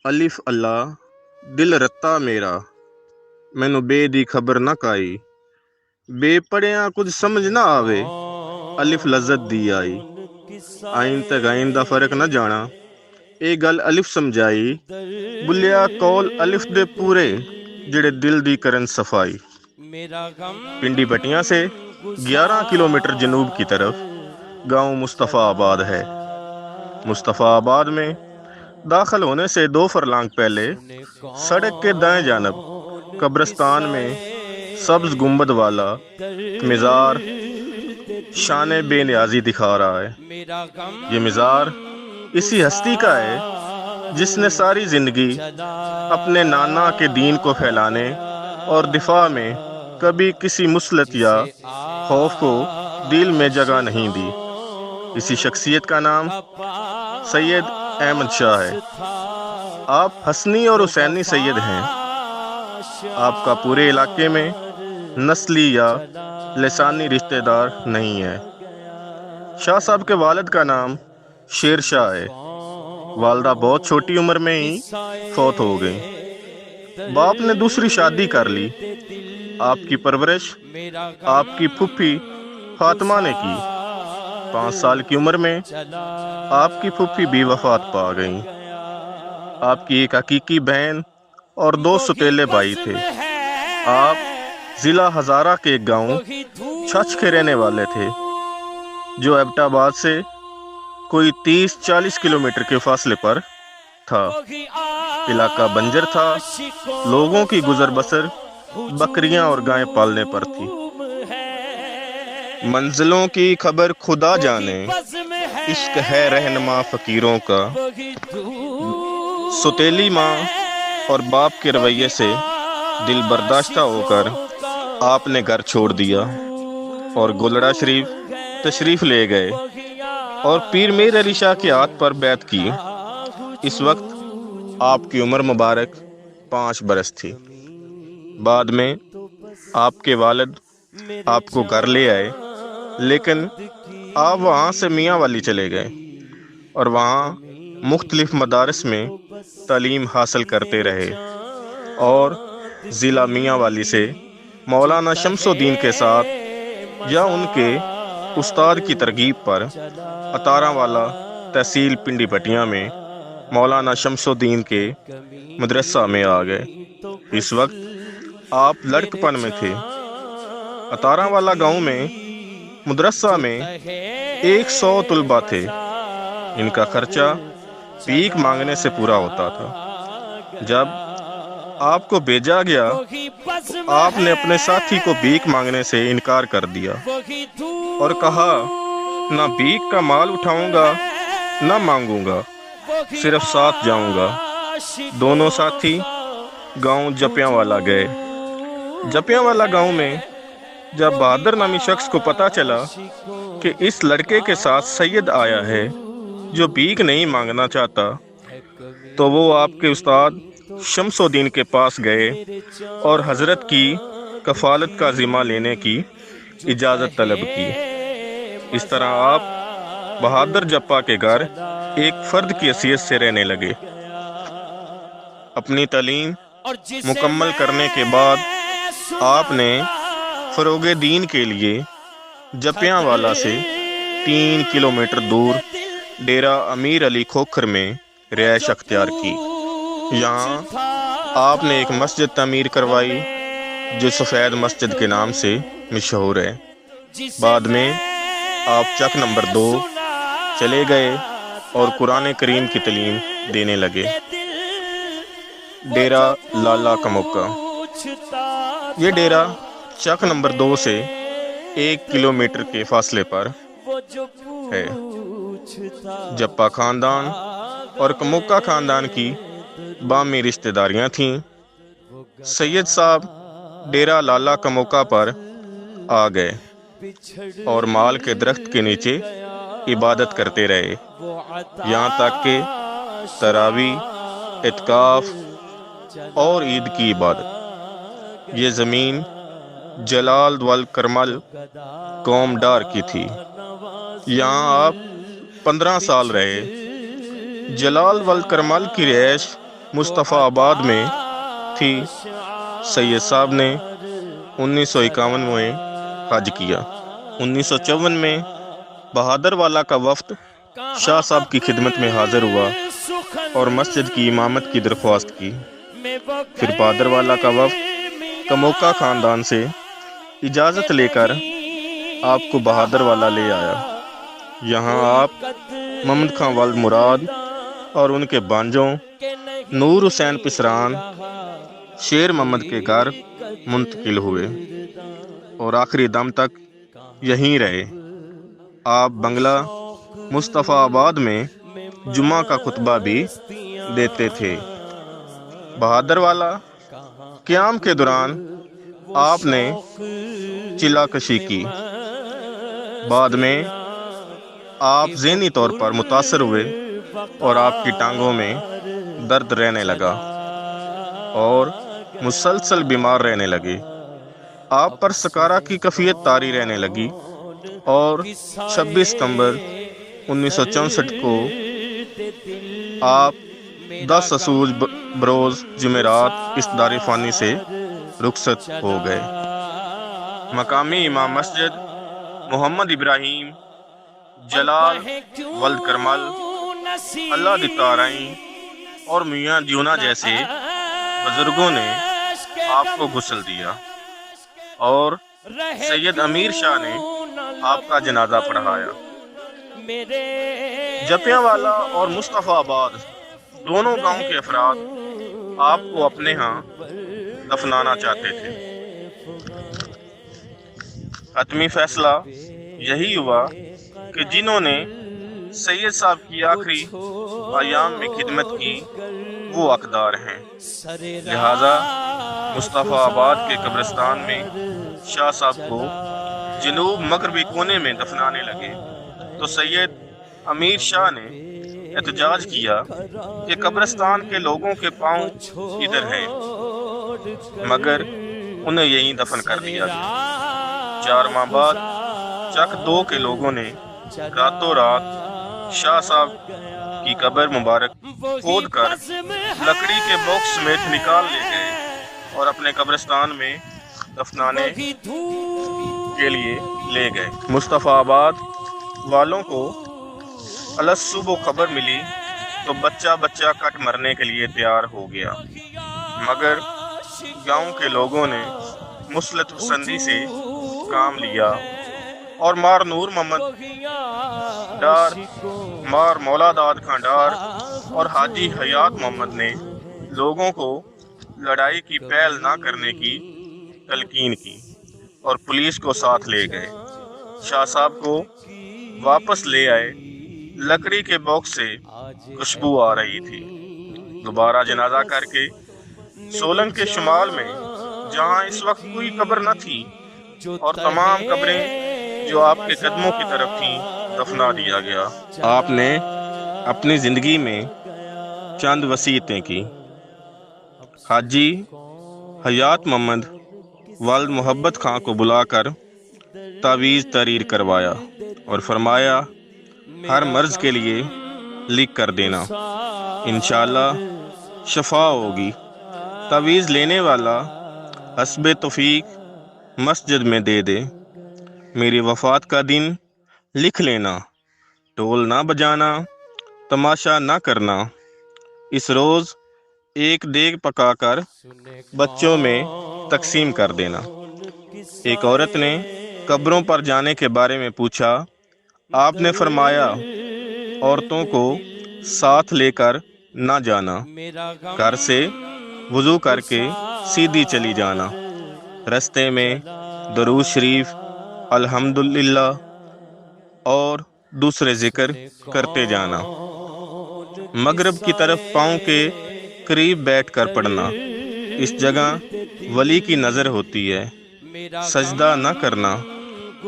ਅਲਿਫ ਅੱਲਾ ਦਿਲ ਰੱਤਾ ਮੇਰਾ, ਮੈਨੂੰ ਬੇ ਦੀ ਖਬਰ ਨਾ ਕਾਈ। ਬੇ ਪੜਿਆਂ ਕੁਝ ਸਮਝ ਨਾ ਆਵੇ, ਅਲਿਫ ਲਜ਼ਤ ਦੀ ਆਈ। ਆਇਨ ਤੇ ਗਾਇਨ ਦਾ ਫਰਕ ਨਾ ਜਾਣਾ, ਇਹ ਗੱਲ ਅਲਿਫ ਸਮਝਾਈ। ਬੁੱਲਿਆ ਕੌਲ ਅਲਿਫ ਦੇ ਪੂਰੇ, ਜਿਹੜੇ ਦਿਲ ਦੀ ਕਰਨ ਸਫਾئی। پنڈی پٹیاں سے 11 کلومیٹر جنوب کی طرف گاؤں مصطفیٰ آباد ہے۔ مصطفیٰ آباد میں داخل ہونے سے 2 فرلانگ پہلے سڑک کے دائیں جانب قبرستان میں سبز گنبد والا مزار شان بے نیازی دکھا رہا ہے۔ یہ مزار اسی ہستی کا ہے جس نے ساری زندگی اپنے نانا کے دین کو پھیلانے اور دفاع میں کبھی کسی مسلط یا خوف کو دل میں جگہ نہیں دی۔ اسی شخصیت کا نام سید احمد شاہ ہے۔ آپ حسنی اور حسینی سید ہیں۔ آپ کا پورے علاقے میں نسلی یا لسانی رشتہ دار نہیں ہے۔ شاہ صاحب کے والد کا نام شیر شاہ ہے۔ والدہ بہت چھوٹی عمر میں ہی فوت ہو گئی۔ باپ نے دوسری شادی کر لی۔ آپ کی پرورش آپ کی پھوپھی فاطمہ نے کی۔ 5 سال کی عمر میں آپ کی پھوپھی بھی وفات پا گئیں۔ آپ کی ایک حقیقی بہن اور 2 ستیلے بھائی تھے۔ آپ ضلع ہزارہ کے ایک گاؤں چھچ کے رہنے والے تھے جو ایبٹ آباد سے کوئی 30-40 کلومیٹر کے فاصلے پر تھا۔ علاقہ بنجر تھا۔ لوگوں کی گزر بسر بکریاں اور گائیں پالنے پر تھی۔ منزلوں کی خبر خدا جانے، عشق ہے رہنما فقیروں کا۔ ستیلی ماں اور باپ کے رویے سے دل برداشتہ ہو کر آپ نے گھر چھوڑ دیا اور گولڑا شریف تشریف لے گئے اور پیر میر علی شاہ کے ہاتھ پر بیعت کی۔ اس وقت آپ کی عمر مبارک 5 برس تھی۔ بعد میں آپ کے والد آپ کو گھر لے آئے، لیکن آپ وہاں سے میاں والی چلے گئے اور وہاں مختلف مدارس میں تعلیم حاصل کرتے رہے اور ضلع میاں والی سے مولانا شمس الدین کے ساتھ یا ان کے استاد کی ترغیب پر اطاراں والا تحصیل پنڈی پٹیاں میں مولانا شمس الدین کے مدرسہ میں آ گئے۔ اس وقت آپ لڑکپن میں تھے۔ اطاراں والا گاؤں میں مدرسہ میں 100 طلباء تھے۔ ان کا خرچہ بھیک مانگنے سے پورا ہوتا تھا۔ جب آپ کو بھیجا گیا تو آپ نے اپنے ساتھی کو بھیک مانگنے سے انکار کر دیا اور کہا، نہ بھیک کا مال اٹھاؤں گا نہ مانگوں گا، صرف ساتھ جاؤں گا۔ دونوں ساتھی گاؤں جپیاں والا گئے۔ جپیاں والا گاؤں میں جب بہادر نامی شخص کو پتہ چلا کہ اس لڑکے کے ساتھ سید آیا ہے جو بھیک نہیں مانگنا چاہتا، تو وہ آپ کے استاد شمس الدین کے پاس گئے اور حضرت کی کفالت کا ذمہ لینے کی اجازت طلب کی۔ اس طرح آپ بہادر جپا کے گھر ایک فرد کی حیثیت سے رہنے لگے۔ اپنی تعلیم مکمل کرنے کے بعد آپ نے فروغ دین کے لیے جپیاں والا سے 3 کلومیٹر دور ڈیرہ امیر علی کھوکھر میں رہائش اختیار کی۔ یہاں آپ نے ایک مسجد تعمیر کروائی جو سفید مسجد کے نام سے مشہور ہے۔ بعد میں آپ چک نمبر 2 چلے گئے اور قرآن کریم کی تعلیم دینے لگے۔ ڈیرہ لالا کموکا، یہ ڈیرہ چک نمبر 2 سے 1 کلومیٹر کے فاصلے پر ہے۔ جپا خاندان اور کموکا خاندان کی باہمی رشتہ داریاں تھیں۔ سید صاحب ڈیرہ لالا کموکا پر آ گئے اور مال کے درخت کے نیچے عبادت کرتے رہے، یہاں تک کہ تراویح، اعتکاف اور عید کی عبادت۔ یہ زمین جلال والکرمل قوم ڈار کی تھی۔ یہاں آپ 15 سال رہے۔ جلال والکرمل کی رہائش مصطفیٰ آباد میں تھی۔ سید صاحب نے 1951 میں حج کیا۔ 1954 میں بہادر والا کا وفد شاہ صاحب کی خدمت میں حاضر ہوا اور مسجد کی امامت کی درخواست کی۔ پھر بہادر والا کا وفد کموکا خاندان سے اجازت لے کر آپ کو بہادر والا لے آیا۔ یہاں آپ محمد خان والد مراد اور ان کے بانجوں نور حسین پسران شیر محمد کے گھر منتقل ہوئے اور آخری دم تک یہیں رہے۔ آپ بنگلہ مصطفیٰ آباد میں جمعہ کا خطبہ بھی دیتے تھے۔ بہادر والا قیام کے دوران آپ نے چلا کشی کی۔ بعد میں آپ ذہنی طور پر متاثر ہوئے اور آپ کی ٹانگوں میں درد رہنے لگا اور مسلسل بیمار رہنے لگے۔ آپ پر سکارا کی کیفیت طاری رہنے لگی اور 26 ستمبر 1964 کو آپ 10 اسوج بروز جمعرات اس دار فانی سے رخصت ہو گئے۔ مقامی امام مسجد محمد ابراہیم جلال ولد کرمل اللہ دی تارائیں اور میاں جونا جیسے بزرگوں نے آپ کو غسل دیا اور سید امیر شاہ نے آپ کا جنازہ پڑھایا۔ جپیاں والا اور مصطفیٰ آباد دونوں گاؤں کے افراد آپ کو اپنے ہاں دفنانا چاہتے تھے۔ حتمی فیصلہ یہی ہوا کہ جنہوں نے سید صاحب کی آخری ایام میں خدمت کی وہ حقدار ہیں۔ لہذا مصطفیٰ آباد کے قبرستان میں شاہ صاحب کو جنوب مغربی کونے میں دفنانے لگے تو سید امیر شاہ نے احتجاج کیا کہ قبرستان کے لوگوں کے پاؤں ادھر ہیں، مگر انہیں یہیں دفن کر دیا گیا۔ 4 ماہ بعد چک 2 کے لوگوں نے راتوں رات شاہ صاحب کی قبر مبارک کھود کر لکڑی کے باکس سمیت نکال لے گئے اور اپنے قبرستان میں دفنانے کے لیے لے گئے۔ مصطفیٰ آباد والوں کو صبح خبر ملی تو بچہ کٹ مرنے کے لیے تیار ہو گیا، مگر گاؤں کے لوگوں نے مسلط پسندی سے کام لیا اور مار نور محمد ڈار، مار مولا داد خان ڈار اور حاجی حیات محمد نے لوگوں کو لڑائی کی پہل نہ کرنے کی تلقین کی اور پولیس کو ساتھ لے گئے۔ شاہ صاحب کو واپس لے آئے۔ لکڑی کے باکس سے خوشبو آ رہی تھی۔ دوبارہ جنازہ کر کے سولن کے شمال میں جہاں اس وقت کوئی قبر نہ تھی اور تمام قبریں جو آپ کے قدموں کی طرف تھیں دفنا دیا گیا۔ آپ نے اپنی زندگی میں چند وصیتیں کی۔ حاجی حیات محمد والد محبت خان کو بلا کر تعویذ تحریر کروایا اور فرمایا ہر مرض کے لیے لکھ کر دینا، انشاءاللہ شفا ہوگی۔ تعویذ لینے والا حسب توفیق مسجد میں دے دے، میری وفات کا دن لکھ لینا، ڈھول نہ بجانا، تماشا نہ کرنا، اس روز ایک دیگ پکا کر بچوں میں تقسیم کر دینا۔ ایک عورت نے قبروں پر جانے کے بارے میں پوچھا، آپ نے فرمایا عورتوں کو ساتھ لے کر نہ جانا، گھر سے وضو کر کے سیدھی چلی جانا، رستے میں درود شریف، الحمدللہ اور دوسرے ذکر کرتے جانا، مغرب کی طرف پاؤں کے قریب بیٹھ کر پڑھنا، اس جگہ ولی کی نظر ہوتی ہے، سجدہ نہ کرنا،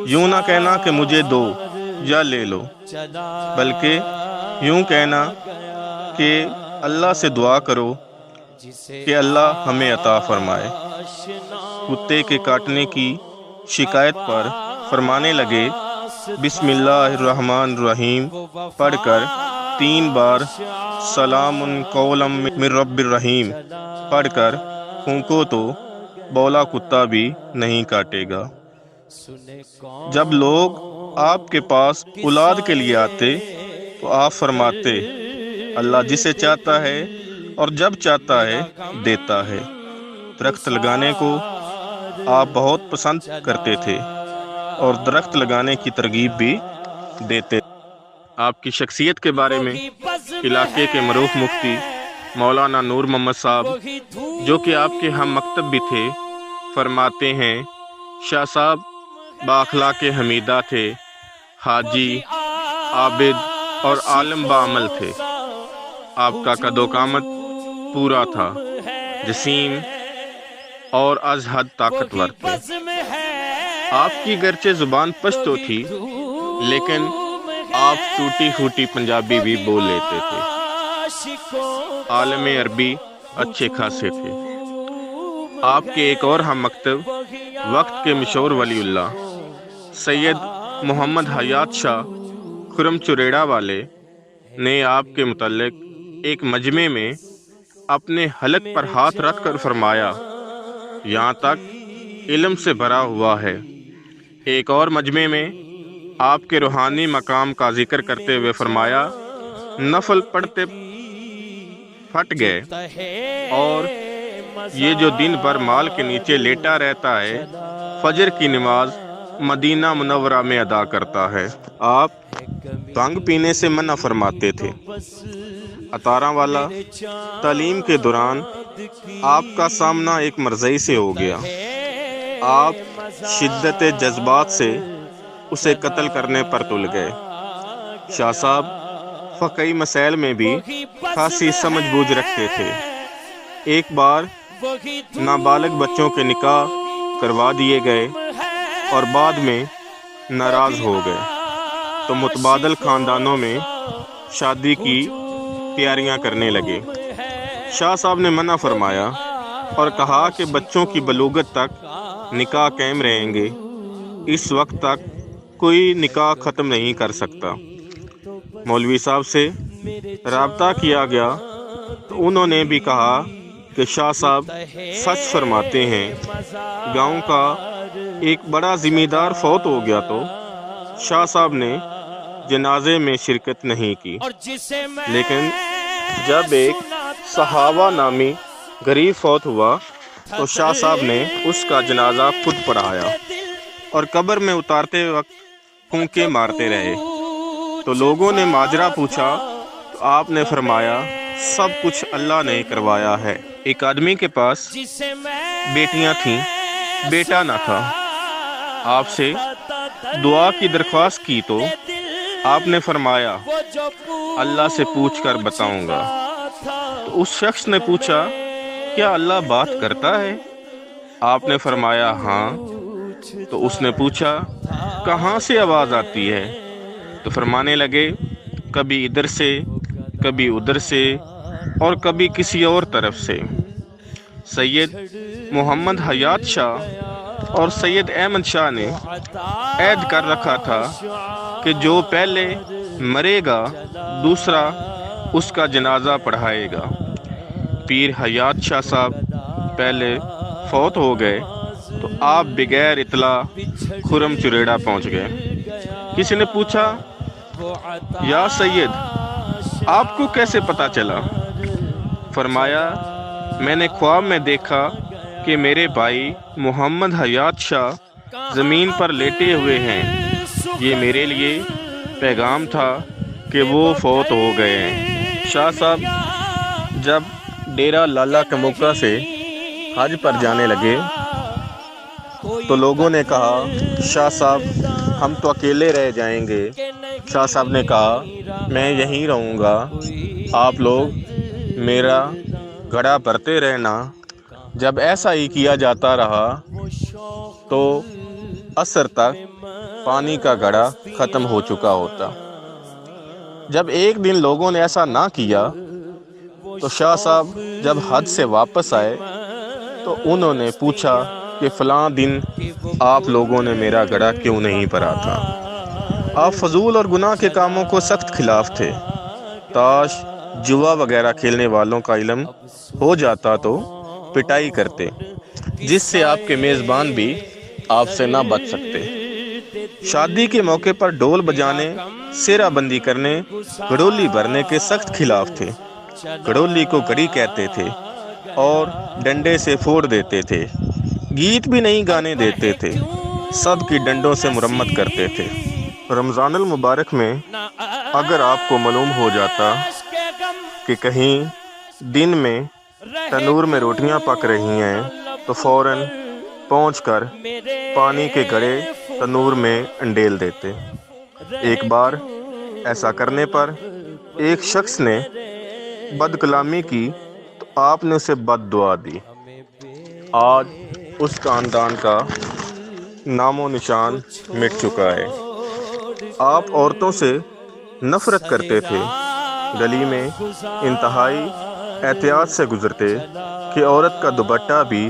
یوں نہ کہنا کہ مجھے دو یا لے لو، بلکہ یوں کہنا کہ اللہ سے دعا کرو کہ اللہ ہمیں عطا فرمائے۔ کتے کے کاٹنے کی شکایت پر فرمانے لگے بسم اللہ الرحمن الرحیم پڑھ کر 3 بار سلام قولا من رب الرحیم پڑھ کر پھونکو تو بولا کتا بھی نہیں کاٹے گا۔ جب لوگ آپ کے پاس اولاد کے لیے آتے تو آپ فرماتے اللہ جسے چاہتا ہے اور جب چاہتا ہے دیتا ہے۔ درخت لگانے کو آپ بہت پسند کرتے تھے اور درخت لگانے کی ترغیب بھی دیتے۔ آپ کی شخصیت کے بارے میں علاقے کے معروف مفتی مولانا نور محمد صاحب، جو کہ آپ کے ہم مکتب بھی تھے، فرماتے ہیں شاہ صاحب بااخلاق حمیدہ تھے، حاجی، عابد اور عالم بعمل تھے۔ آپ کا قد و قامت پورا تھا، جسیم اور از حد طاقتور تھے۔ آپ کی گرچہ زبان پشتو تھی لیکن آپ ٹوٹی پھوٹی پنجابی بھی بول لیتے تھے۔ عالم عربی اچھے خاصے تھے۔ آپ کے ایک اور ہم مکتب وقت کے مشہور ولی اللہ سید محمد حیات شاہ خرم چریڑا والے نے آپ کے متعلق ایک مجمع میں اپنے حلق پر ہاتھ رکھ کر فرمایا یہاں تک علم سے بھرا ہوا ہے۔ ایک اور مجمع میں آپ کے روحانی مقام کا ذکر کرتے ہوئے فرمایا نفل پڑھتے پھٹ گئے اور یہ جو دن بھر مال کے نیچے لیٹا رہتا ہے فجر کی نماز مدینہ منورہ میں ادا کرتا ہے۔ آپ بھنگ پینے سے منع فرماتے تھے۔ عطارہ والا تعلیم کے دوران آپ کا سامنا ایک مرضی سے ہو گیا۔ آپ شدت جذبات سے اسے قتل کرنے پر تل گئے۔ شاہ صاحب فقہی مسائل میں بھی خاصی سمجھ بوجھ رکھتے تھے۔ ایک بار نابالغ بچوں کے نکاح کروا دیے گئے اور بعد میں ناراض ہو گئے تو متبادل خاندانوں میں شادی کی تیاریاں کرنے لگے۔ شاہ صاحب نے منع فرمایا اور کہا کہ بچوں کی بلوغت تک نکاح قائم رہیں گے، اس وقت تک کوئی نکاح ختم نہیں کر سکتا۔ مولوی صاحب سے رابطہ کیا گیا تو انہوں نے بھی کہا کہ شاہ صاحب سچ فرماتے ہیں۔ گاؤں کا ایک بڑا ذمہ دار فوت ہو گیا تو شاہ صاحب نے جنازے میں شرکت نہیں کی، لیکن جب ایک صحابہ نامی غریب فوت ہوا تو شاہ صاحب نے اس کا جنازہ خود پڑھایا اور قبر میں اتارتے وقت پھونکے مارتے رہے۔ تو لوگوں نے ماجرا پوچھا تو آپ نے فرمایا سب کچھ اللہ نے کروایا ہے۔ ایک آدمی کے پاس بیٹیاں تھیں، بیٹا نہ تھا۔ آپ سے دعا کی درخواست کی تو آپ نے فرمایا اللہ سے پوچھ کر بتاؤں گا۔ تو اس شخص نے پوچھا کیا اللہ بات کرتا ہے؟ آپ نے فرمایا ہاں۔ تو اس نے پوچھا کہاں سے آواز آتی ہے؟ تو فرمانے لگے کبھی ادھر سے، کبھی ادھر سے اور کبھی کسی اور طرف سے۔ سید محمد حیات شاہ اور سید احمد شاہ نے عہد کر رکھا تھا کہ جو پہلے مرے گا دوسرا اس کا جنازہ پڑھائے گا۔ پیر حیات شاہ صاحب پہلے فوت ہو گئے تو آپ بغیر اطلاع خرم چریڑا پہنچ گئے۔ کسی نے پوچھا یا سید آپ کو کیسے پتہ چلا؟ فرمایا میں نے خواب میں دیکھا کہ میرے بھائی محمد حیات شاہ زمین پر لیٹے ہوئے ہیں، یہ میرے لیے پیغام تھا کہ وہ فوت ہو گئے ہیں۔ شاہ صاحب جب ڈیرہ لالا کموکا سے حج پر جانے لگے تو لوگوں نے کہا شاہ صاحب ہم تو اکیلے رہ جائیں گے۔ شاہ صاحب نے کہا میں یہیں رہوں گا، آپ لوگ میرا گھڑا بھرتے رہنا۔ جب ایسا ہی کیا جاتا رہا تو عصر تک پانی کا گھڑا ختم ہو چکا ہوتا۔ جب ایک دن لوگوں نے ایسا نہ کیا تو شاہ صاحب جب حج سے واپس آئے تو انہوں نے پوچھا کہ فلاں دن آپ لوگوں نے میرا گھڑا کیوں نہیں بھرا تھا؟ آپ فضول اور گناہ کے کاموں کو سخت خلاف تھے۔ تاش جوا وغیرہ کھیلنے والوں کا علم ہو جاتا تو پٹائی کرتے، جس سے آپ کے میزبان بھی آپ سے نہ بچ سکتے۔ شادی کے موقع پر ڈھول بجانے، سیرا بندی کرنے، گڑولی بھرنے کے سخت خلاف تھے۔ گڑولی کو گڑی کہتے تھے اور ڈنڈے سے پھوڑ دیتے تھے۔ گیت بھی نہیں گانے دیتے تھے، سب کی ڈنڈوں سے مرمت کرتے تھے۔ رمضان المبارک میں اگر آپ کو معلوم ہو جاتا کہ کہیں دن میں تنور میں روٹیاں پک رہی ہیں تو فوراً پہنچ کر پانی کے گڑھے تنور میں انڈیل دیتے۔ ایک بار ایسا کرنے پر ایک شخص نے بد کلامی کی تو آپ نے اسے بد دعا دی۔ آج اس خاندان کا نام و نشان مٹ چکا ہے۔ آپ عورتوں سے نفرت کرتے تھے، گلی میں انتہائی احتیاط سے گزرتے کہ عورت کا دوپٹہ بھی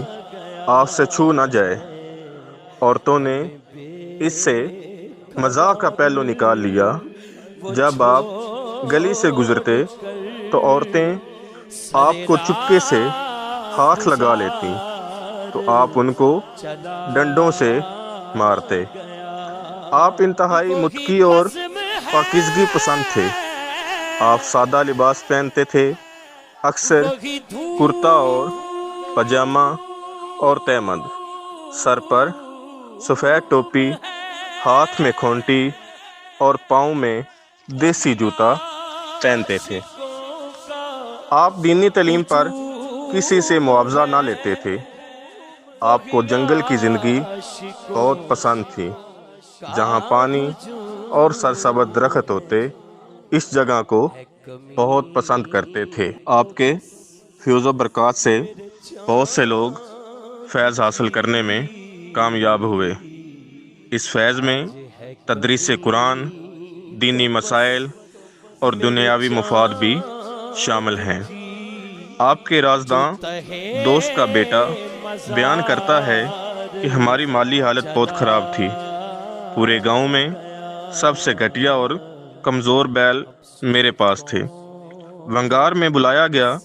آپ سے چھو نہ جائے۔ عورتوں نے اس سے مذاق کا پہلو نکال لیا۔ جب آپ گلی سے گزرتے تو عورتیں آپ کو چپکے سے ہاتھ لگا لیتی تو آپ ان کو ڈنڈوں سے مارتے۔ آپ انتہائی متقی اور پاکیزگی پسند تھے۔ آپ سادہ لباس پہنتے تھے، اکثر کرتا اور پاجامہ اور تہمد، سر پر سفید ٹوپی، ہاتھ میں کھونٹی اور پاؤں میں دیسی جوتا پہنتے تھے۔ آپ دینی تعلیم پر کسی سے معاوضہ نہ لیتے تھے۔ آپ کو جنگل کی زندگی بہت پسند تھی، جہاں پانی اور سرسبز درخت ہوتے، اس جگہ کو بہت پسند کرتے تھے۔ آپ کے فیض و برکات سے بہت سے لوگ فیض حاصل کرنے میں کامیاب ہوئے۔ اس فیض میں تدریس قرآن، دینی مسائل اور دنیاوی مفاد بھی شامل ہیں۔ آپ کے رازداں دوست کا بیٹا بیان کرتا ہے کہ ہماری مالی حالت بہت خراب تھی۔ پورے گاؤں میں سب سے گھٹیا اور کمزور بیل میرے پاس تھے۔ ونگار میں بلایا گیا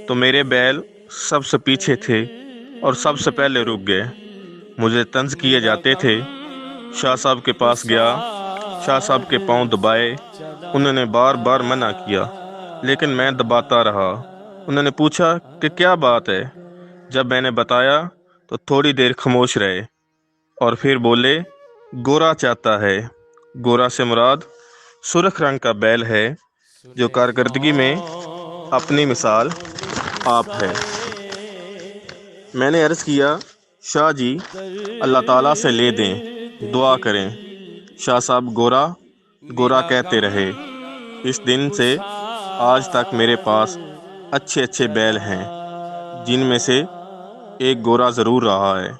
تو میرے بیل سب سے پیچھے تھے اور سب سے پہلے رک گئے۔ مجھے طنز کیے جاتے تھے۔ شاہ صاحب کے پاس گیا، شاہ صاحب کے پاؤں دبائے۔ انہوں نے بار بار منع کیا لیکن میں دباتا رہا۔ انہوں نے پوچھا کہ کیا بات ہے؟ جب میں نے بتایا تو تھوڑی دیر خاموش رہے اور پھر بولے، گورا چاہتا ہے۔ گورا سے مراد سرخ رنگ کا بیل ہے جو کارکردگی میں اپنی مثال آپ ہے۔ میں نے عرض کیا، شاہ جی اللہ تعالیٰ سے لے دیں، دعا کریں۔ شاہ صاحب گورا گورا کہتے رہے۔ اس دن سے آج تک میرے پاس اچھے بیل ہیں، جن میں سے ایک گورا ضرور رہا ہے،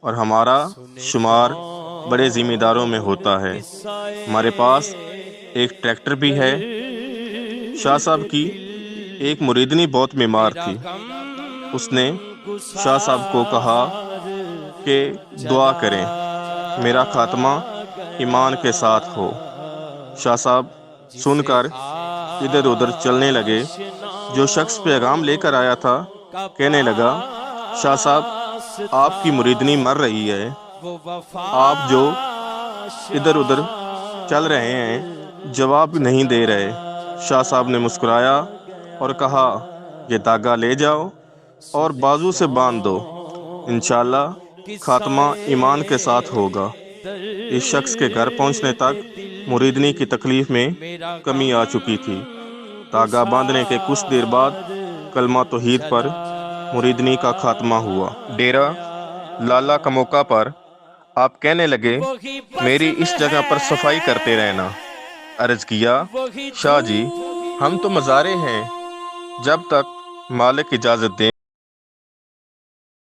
اور ہمارا شمار بڑے ذمہ داروں میں ہوتا ہے۔ ہمارے پاس ایک ٹریکٹر بھی ہے۔ شاہ صاحب کی ایک مریدنی بہت بیمار تھی۔ اس نے شاہ صاحب کو کہا کہ دعا کریں، میرا خاتمہ ایمان کے ساتھ ہو۔ شاہ صاحب سن کر ادھر ادھر چلنے لگے۔ جو شخص پیغام لے کر آیا تھا کہنے لگا، شاہ صاحب آپ کی مریدنی مر رہی ہے، آپ جو ادھر ادھر چل رہے ہیں جواب نہیں دے رہے۔ شاہ صاحب نے مسکرایا اور کہا، یہ داغا لے جاؤ اور بازو سے باندھ دو، انشاءاللہ خاتمہ ایمان کے ساتھ ہوگا۔ اس شخص کے گھر پہنچنے تک مریدنی کی تکلیف میں کمی آ چکی تھی۔ داغا باندھنے کے کچھ دیر بعد کلمہ توحید پر مریدنی کا خاتمہ ہوا۔ ڈیرہ لالا کا موقع پر آپ کہنے لگے، میری اس جگہ پر صفائی کرتے رہنا۔ عرض کیا، شاہ جی ہم تو مزارے ہیں، جب تک مالک اجازت دیں